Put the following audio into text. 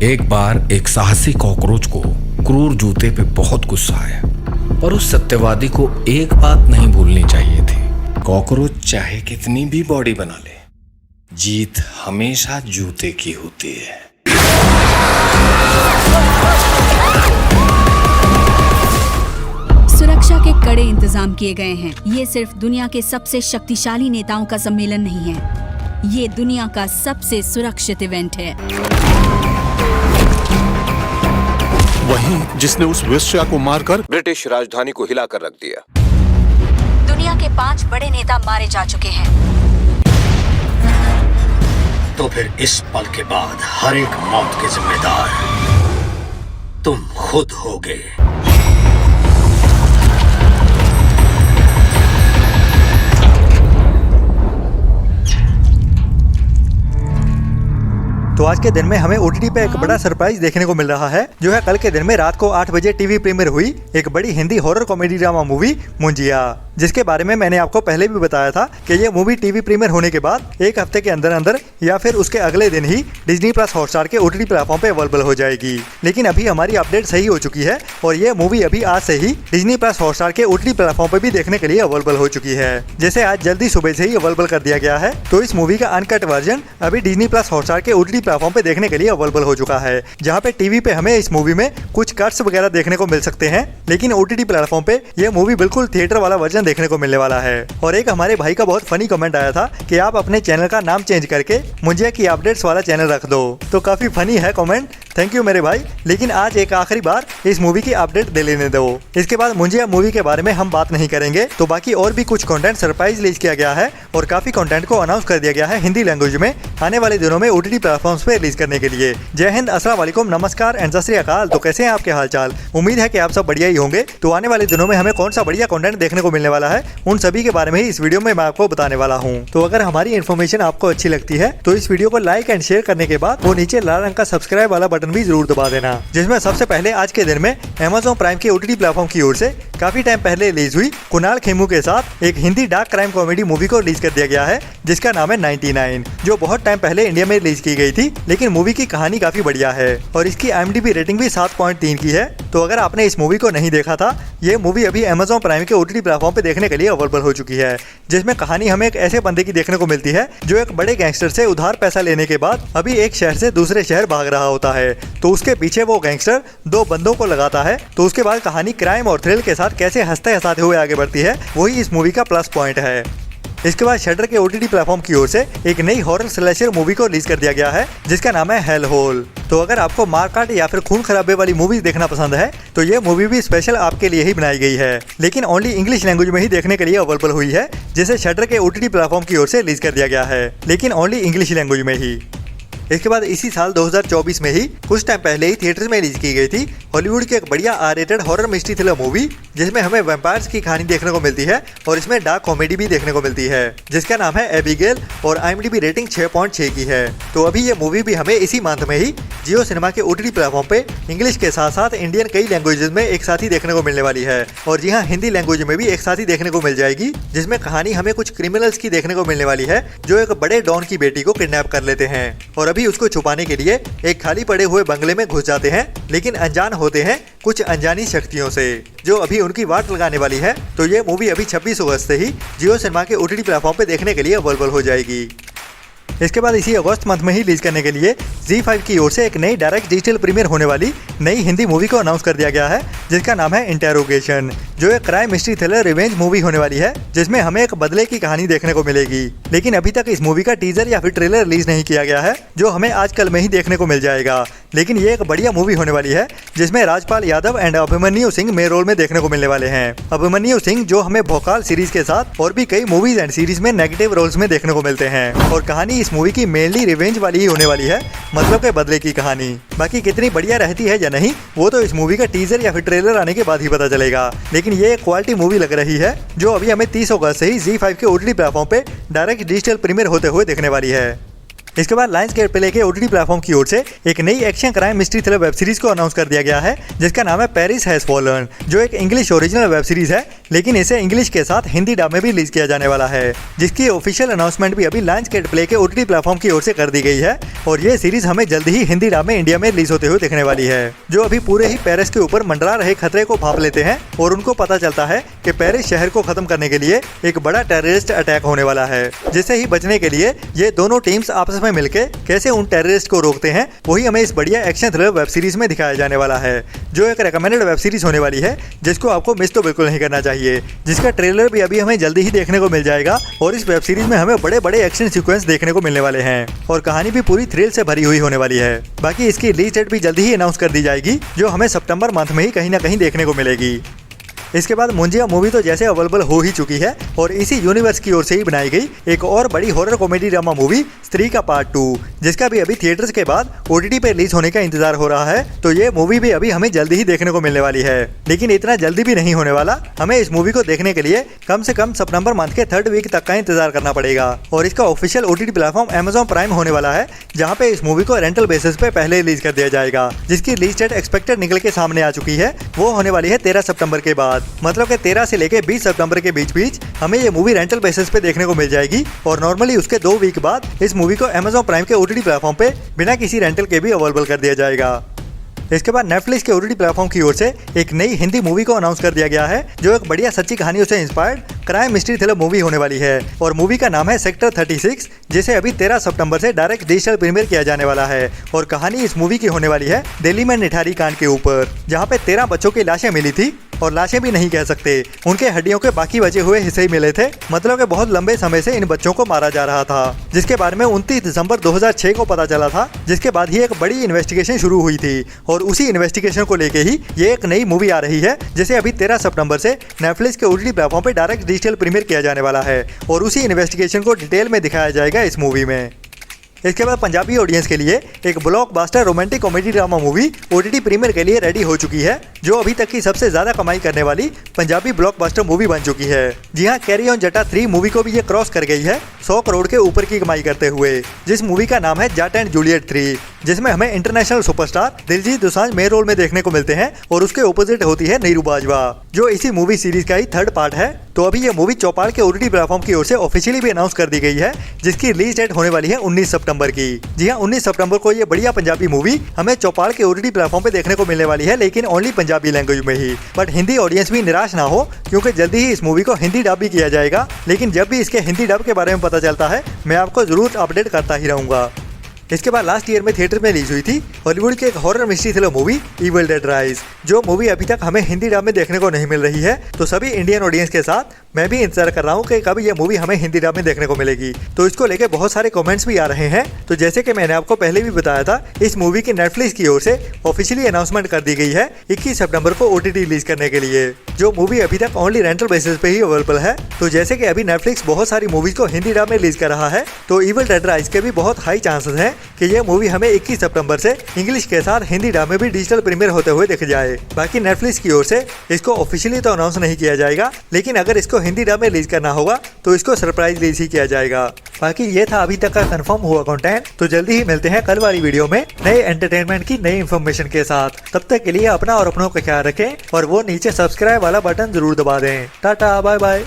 एक बार एक साहसी कॉकरोच को क्रूर जूते पे बहुत गुस्सा आया, पर उस सत्यवादी को एक बात नहीं भूलनी चाहिए थी। कॉकरोच चाहे कितनी भी बॉडी बना ले, जीत हमेशा जूते की होती है। सुरक्षा के कड़े इंतजाम किए गए हैं। ये सिर्फ दुनिया के सबसे शक्तिशाली नेताओं का सम्मेलन नहीं है, ये दुनिया का सबसे सुरक्षित इवेंट है। वही जिसने उस वेश्या को मारकर ब्रिटिश राजधानी को हिलाकर रख दिया। दुनिया के 5 बड़े नेता मारे जा चुके हैं। तो फिर इस पल के बाद हर एक मौत के जिम्मेदार तुम खुद होगे। तो आज के दिन में हमें OTT पे एक बड़ा सरप्राइज देखने को मिल रहा है, जो है कल के दिन में रात को 8 बजे टीवी प्रीमियर हुई एक बड़ी Hindi horror comedy drama movie Munjya, जिसके बारे में मैंने आपको पहले भी बताया था कि ये मूवी टीवी प्रीमियर होने के बाद एक हफ्ते के अंदर अंदर या फिर उसके अगले दिन ही डिज्नी प्लस हॉटस्टार के OTT प्लेटफॉर्म पे अवेलेबल हो जाएगी। लेकिन अभी हमारी अपडेट सही हो चुकी है और ये मूवी अभी आज से ही डिज्नी प्लस हॉटस्टार के OTT प्लेटफॉर्म पे भी देखने के लिए अवेलेबल हो चुकी है। जैसे आज जल्दी सुबह से ही अवेलेबल कर दिया गया है, तो इस मूवी का अनकट वर्जन अभी डिज्नी प्लस हॉटस्टार के OTT प्लेटफॉर्म पे देखने के लिए अवेलेबल हो चुका है, जहाँ पे टीवी पे हमें इस मूवी में कुछ कट्स वगैरह देखने को मिल सकते हैं, लेकिन OTT प्लेटफॉर्म पे ये मूवी बिल्कुल थिएटर वाला वर्जन देखने को मिलने वाला है। और एक हमारे भाई का बहुत फनी कमेंट आया था कि आप अपने चैनल का नाम चेंज करके मुंजिया की अपडेट्स वाला चैनल रख दो, तो काफी फनी है कमेंट, थैंक यू मेरे भाई। लेकिन आज एक आखिरी बार इस मूवी की अपडेट दे लेने दो, इसके बाद मुंजिया मूवी के बारे में हम बात नहीं करेंगे। तो बाकी और भी कुछ कंटेंट सरप्राइज रिलीज किया गया है और काफी कंटेंट को अनाउंस कर दिया गया है हिंदी लैंग्वेज में आने वाले दिनों में OTT प्लेटफॉर्म्स पे रिलीज करने के लिए। जय हिंद, अस्सलाम वालेकुम, नमस्कार एंड सत श्री अकाल। तो कैसे हैं आपके हालचाल? उम्मीद है कि आप सब बढ़िया ही होंगे। तो आने वाले दिनों में हमें कौन सा बढ़िया कंटेंट देखने को मिलने वाला है, उन सभी के बारे में ही इस वीडियो में मैं आपको बताने वाला हूं। तो अगर हमारी इन्फॉर्मेशन आपको अच्छी लगती है तो इस वीडियो को लाइक एंड शेयर करने के बाद वो नीचे लाल रंग का सब्सक्राइब वाला बटन भी जरूर दबा देना, जिसमें सबसे पहले आज के दिन में Amazon प्राइम के OTT प्लेटफॉर्म की ओर से काफी टाइम पहले रिलीज हुई कुणाल खेमू के साथ एक Hindi dark crime comedy movie को रिलीज कर दिया गया है, जिसका नाम है 99, जो बहुत टाइम पहले इंडिया में रिलीज की गई थी। लेकिन मूवी की कहानी काफी बढ़िया है और इसकी IMDb रेटिंग भी 7.3 की है। तो अगर आपने इस मूवी को नहीं देखा था, ये मूवी अभी Amazon प्राइम के OTT प्लेटफॉर्म पे देखने के लिए अवेलेबल हो चुकी है, जिसमें कहानी हमें एक ऐसे बंदे की देखने को मिलती है जो एक बड़े गैंगस्टर से उधार पैसा लेने के बाद अभी एक शहर से दूसरे शहर भाग रहा होता है। तो उसके पीछे वो गैंगस्टर 2 बंदों को लगाता है। तो उसके बाद कहानी क्राइम और थ्रिल के साथ कैसे हंसते हंसाते हुए आगे बढ़ती है, वही इस मूवी का प्लस पॉइंट है। इसके बाद शटर के OTT प्लेटफॉर्म की ओर से एक नई हॉरर स्लैशर मूवी को रिलीज कर दिया गया है, जिसका नाम है हेल होल। तो अगर आपको मारकाट या फिर खून खराबे वाली मूवीज देखना पसंद है तो ये मूवी भी स्पेशल आपके लिए ही बनाई गई है, लेकिन ओनली इंग्लिश लैंग्वेज में ही देखने के लिए अवेलेबल हुई है, जिसे शटर के OTT प्लेटफॉर्म की ओर से रिलीज कर दिया गया है, लेकिन ओनली इंग्लिश लैंग्वेज में ही। इसके बाद इसी साल 2024 में ही कुछ टाइम पहले ही थिएटर में रिलीज की गई थी हॉलीवुड की एक बढ़िया R-रेटेड हॉरर मिस्ट्री थ्रिलर मूवी, जिसमें हमें वैम्पायर्स की कहानी देखने को मिलती है और इसमें डार्क कॉमेडी भी देखने को मिलती है, जिसका नाम है एबिगेल और IMDb रेटिंग 6.6 की है। तो अभी ये मूवी भी हमें इसी मंथ में ही जियो सिनेमा के OTT प्लेटफॉर्म पे इंग्लिश के साथ साथ इंडियन कई लैंग्वेजेस में एक साथ ही देखने को मिलने वाली है। और जी हाँ, हिंदी लैंग्वेज में भी एक साथ ही देखने को मिल जाएगी, जिसमें कहानी हमें कुछ क्रिमिनल्स की देखने को मिलने वाली है जो एक बड़े डॉन की बेटी को किडनैप कर लेते हैं और अभी उसको छुपाने के लिए एक खाली पड़े हुए बंगले में घुस जाते हैं, लेकिन अनजान होते हैं कुछ अनजानी शक्तियों से जो अभी उनकी वाट लगाने वाली है। तो ये मूवी अभी 26 अगस्त से ही जियो सिनेमा के OTT प्लेटफॉर्म पे देखने के लिए अवेलेबल हो जाएगी। इसके बाद इसी अगस्त मंथ में ही रिलीज करने के लिए ZEE5 की ओर से एक नई डायरेक्ट डिजिटल प्रीमियर होने वाली नई हिंदी मूवी को अनाउंस कर दिया गया है, जिसका नाम है इंटेरोगेशन, जो एक crime mystery thriller revenge movie होने वाली है, जिसमें हमें एक बदले की कहानी देखने को मिलेगी। लेकिन अभी तक इस मूवी का टीजर या फिर ट्रेलर रिलीज नहीं किया गया है, जो हमें आजकल में ही देखने को मिल जाएगा। लेकिन ये एक बढ़िया मूवी होने वाली है, जिसमें Rajpal Yadav and Abhimanyu Singh main role में देखने को मिलने वाले हैं। अभिमन्यु सिंह जो हमें भोकाल सीरीज के साथ और भी कई मूवीज एंड सीरीज में नेगेटिव रोल्स में देखने को मिलते हैं, और कहानी इस मूवी की मेनली रिवेंज वाली ही होने वाली है, मतलब के बदले की कहानी। बाकी कितनी बढ़िया रहती है या नहीं, वो तो इस मूवी का टीजर या फिर ट्रेलर आने के बाद ही पता चलेगा। लेकिन ये एक क्वालिटी मूवी लग रही है, जो अभी हमें 30 अगस्त से ही ZEE5 के OTT प्लेटफॉर्म पे डायरेक्ट डिजिटल प्रीमियर होते हुए देखने वाली है। इसके बाद लायंसगेट प्ले के OTT प्लेटफॉर्म की ओर से एक नई action crime mystery thriller web series को अनाउंस कर दिया गया है, जिसका नाम है पेरिस हैज फॉलन, जो एक इंग्लिश ओरिजिनल वेब सीरीज है, लेकिन इसे इंग्लिश के साथ हिंदी डब में भी रिलीज किया जाने वाला है, जिसकी ऑफिशियल अनाउंसमेंट भी अभी लायंसगेट प्ले के OTT प्लेटफॉर्म की ओर से कर दी गई है और ये सीरीज हमें जल्द ही हिंदी डब में इंडिया में रिलीज होते हुए दिखने वाली है, जो अभी पूरे ही पेरिस के ऊपर मंडरा रहे खतरे को भांप लेते हैं और उनको पता चलता है कि पेरिस शहर को खत्म करने के लिए एक बड़ा टेररिस्ट अटैक होने वाला है, जिससे ही बचने के लिए ये दोनों टीम्स आपस में मिलकर कैसे उन टेररिस्ट को रोकते हैं, वही हमें इस बढ़िया एक्शन थ्रिलर वेब सीरीज में दिखाया जाने वाला है, जो एक रेकमेंडेड वेब सीरीज होने वाली है, जिसको आपको मिस तो बिल्कुल नहीं करना चाहिए, जिसका ट्रेलर भी अभी हमें जल्दी ही देखने को मिल जाएगा और इस वेब सीरीज में हमें बड़े बड़े एक्शन सीक्वेंस देखने को मिलने वाले हैं और कहानी भी पूरी थ्रिल से भरी हुई होने वाली है। बाकी इसकी रिलीज डेट भी जल्दी ही अनाउंस कर दी जाएगी, जो हमें सितंबर मंथ में ही कहीं ना कहीं देखने को मिलेगी। इसके बाद मुंजिया मूवी तो जैसे अवेलेबल हो ही चुकी है और इसी यूनिवर्स की ओर से ही बनाई गई एक और बड़ी हॉरर कॉमेडी ड्रामा मूवी स्त्री का पार्ट 2, जिसका भी अभी थिएटर्स के बाद OTT पे रिलीज होने का इंतजार हो रहा है, तो ये मूवी भी अभी हमें जल्दी ही देखने को मिलने वाली है। लेकिन इतना जल्दी भी नहीं होने वाला, हमें इस मूवी को देखने के लिए कम से कम सितंबर मंथ के 3rd वीक तक का इंतजार करना पड़ेगा और इसका official OTT platform Amazon prime होने वाला है, जहाँ पे इस मूवी को रेंटल बेसिस पे पहले रिलीज कर दिया जाएगा, जिसकी रिलीज डेट एक्सपेक्टेड निकल के सामने आ चुकी है। वो होने वाली है 13 सितंबर के बाद, मतलब कि 13 से लेके 20 सितंबर के बीच हमें ये मूवी रेंटल बेसिस पे देखने को मिल जाएगी और नॉर्मली उसके 2 वीक बाद इस मूवी को Amazon प्राइम के OTT प्लेटफॉर्म पे बिना किसी रेंटल के भी अवेलेबल कर दिया जाएगा। इसके बाद नेटफ्लिक्स के OTT प्लेटफॉर्म की ओर से एक नई हिंदी मूवी को अनाउंस कर दिया गया है, जो एक बढ़िया सच्ची कहानियों से inspired crime mystery thriller movie होने वाली है और मूवी का नाम है सेक्टर 36, जिसे अभी 13 सितंबर से डायरेक्ट डिजिटल प्रीमियर किया जाने वाला है और कहानी इस मूवी की होने वाली है दिल्ली में निठारी कांड के ऊपर, जहाँ पे 13 बच्चों की लाशें मिली थी और लाशें भी नहीं कह सकते, उनके हड्डियों के बाकी बचे हुए हिस्से ही मिले थे, मतलब कि बहुत लंबे समय से इन बच्चों को मारा जा रहा था, जिसके बारे में 29 दिसंबर 2006 को पता चला था, जिसके बाद ही एक बड़ी इन्वेस्टिगेशन शुरू हुई थी और उसी इन्वेस्टिगेशन को लेके ही ये एक नई मूवी आ रही है, जिसे अभी 13 सितंबर से नेटफ्लिक्स के OTT प्लेटफॉर्म पे डायरेक्ट डिजिटल प्रीमियर किया जाने वाला है और उसी इन्वेस्टिगेशन को डिटेल में दिखाया जाएगा इस मूवी में। इसके बाद पंजाबी ऑडियंस के लिए एक blockbuster romantic comedy drama movie OTT premiere के लिए रेडी हो चुकी है, जो अभी तक की सबसे ज्यादा कमाई करने वाली पंजाबी ब्लॉकबस्टर मूवी बन चुकी है। जी हाँ, कैरी ऑन जटा 3 मूवी को भी ये क्रॉस कर गई है 100 करोड़ के ऊपर की कमाई करते हुए, जिस मूवी का नाम है जट एंड जूलियट 3, जिसमें हमें international superstar Diljit Dosanjh main role में देखने को मिलते हैं और उसके ऑपोजिट होती है नीरू बाजवा, जो इसी मूवी सीरीज का ही 3rd पार्ट है। तो अभी ये मूवी चौपाल के OTT प्लेटफॉर्म की ओर से ऑफिशियली भी अनाउंस कर दी गई है, जिसकी रिलीज डेट होने वाली है 19 सितंबर की। जी हाँ, 19 सितंबर को ये बढ़िया पंजाबी मूवी हमें चौपाल के OTT प्लेटफॉर्म पे देखने को मिलने वाली है, लेकिन ओनली पंजाबी लैंग्वेज में ही। बट हिंदी ऑडियंस भी निराश ना हो, क्योंकि जल्दी ही इस मूवी को हिंदी डब भी किया जाएगा, लेकिन जब भी इसके हिंदी डब के बारे में पता चलता है मैं आपको जरूर अपडेट करता ही रहूंगा। इसके बाद लास्ट ईयर में थिएटर में रिलीज हुई थी हॉलीवुड की एक horror mystery thriller movie evil dead rise, जो मूवी अभी तक हमें हिंदी डब में देखने को नहीं मिल रही है। तो सभी इंडियन ऑडियंस के साथ मैं भी इंतजार कर रहा हूँ कि कभी यह मूवी हमें हिंदी डब में देखने को मिलेगी। तो इसको लेके बहुत सारे कमेंट्स भी आ रहे हैं। तो जैसे कि मैंने आपको पहले भी बताया था, इस मूवी की नेटफ्लिक्स की ओर से ऑफिशियली अनाउंसमेंट कर दी गई है 21 सितंबर को OTT रिलीज करने के लिए, जो मूवी अभी तक ओनली रेंटल बेसिस पे ही अवेलेबल है। तो जैसे कि अभी नेटफ्लिक्स बहुत सारी मूवीज को हिंदी डब में रिलीज कर रहा है, तो इविल डेड राइज के भी बहुत हाई चांसेस हैं कि यह मूवी हमें 21 सितंबर से इंग्लिश के साथ हिंदी डब में भी डिजिटल प्रीमियर होते हुए दिख जाए। बाकी नेटफ्लिक्स की ओर से इसको ऑफिशियली तो अनाउंस नहीं किया जाएगा, लेकिन अगर इसको हिंदी डब में रिलीज करना होगा तो इसको सरप्राइज रिलीज ही किया जाएगा। बाकी ये था अभी तक का कंफर्म हुआ कंटेंट। तो जल्दी ही मिलते हैं कल वाली वीडियो में नए एंटरटेनमेंट की नई इन्फॉर्मेशन के साथ। तब तक के लिए अपना और अपनों का ख्याल रखें और वो नीचे सब्सक्राइब वाला बटन जरूर दबा दें। Tata, bye bye.